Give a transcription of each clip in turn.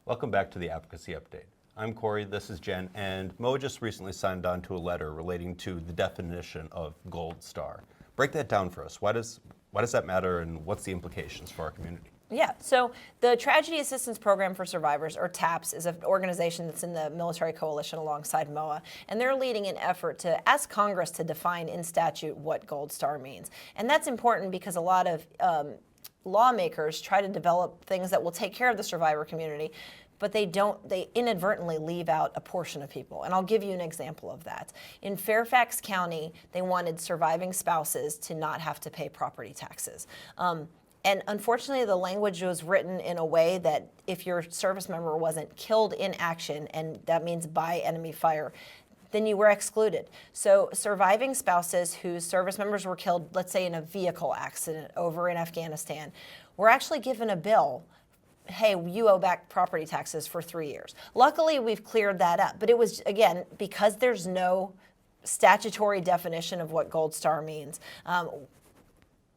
Welcome back to the Advocacy Update. I'm Corey, this is Jen, and MOAA just recently signed on to a letter relating to the definition of Gold Star. Break that down for us. Why does that matter, and what's the implications for our community? Yeah, so the Tragedy Assistance Program for Survivors, or TAPS, is an organization that's in the military coalition alongside MOAA, and they're leading an effort to ask Congress to define in statute what Gold Star means. And that's important because a lot of lawmakers try to develop things that will take care of the survivor community, but they inadvertently leave out a portion of people. And I'll give you an example of that. In Fairfax County, they wanted surviving spouses to not have to pay property taxes. And unfortunately, the language was written in a way that if your service member wasn't killed in action, and that means by enemy fire, then you were excluded. So surviving spouses whose service members were killed, let's say in a vehicle accident over in Afghanistan, were actually given a bill. Hey, you owe back property taxes for 3 years. Luckily, we've cleared that up. But it was, again, because there's no statutory definition of what Gold Star means,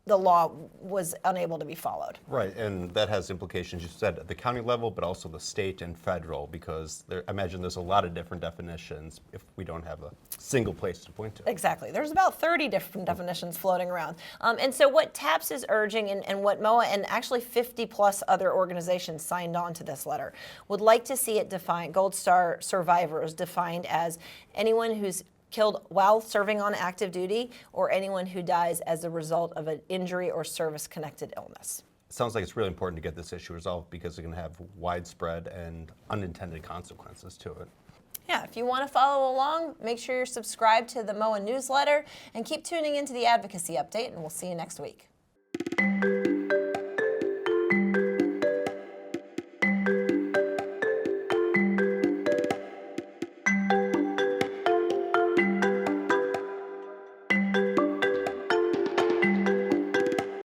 the law was unable to be followed. Right, and that has implications, you said, at the county level, but also the state and federal, because I imagine there's a lot of different definitions if we don't have a single place to point to. Exactly. There's about 30 different definitions floating around. And so what TAPS is urging, and what MOAA and actually 50 plus other organizations signed on to this letter, would like to see it defined, Gold Star survivors defined as anyone who's killed while serving on active duty, or anyone who dies as a result of an injury or service-connected illness. It sounds like it's really important to get this issue resolved because it can have widespread and unintended consequences to it. Yeah, if you want to follow along, make sure you're subscribed to the MOAA newsletter and keep tuning into the Advocacy Update, and we'll see you next week.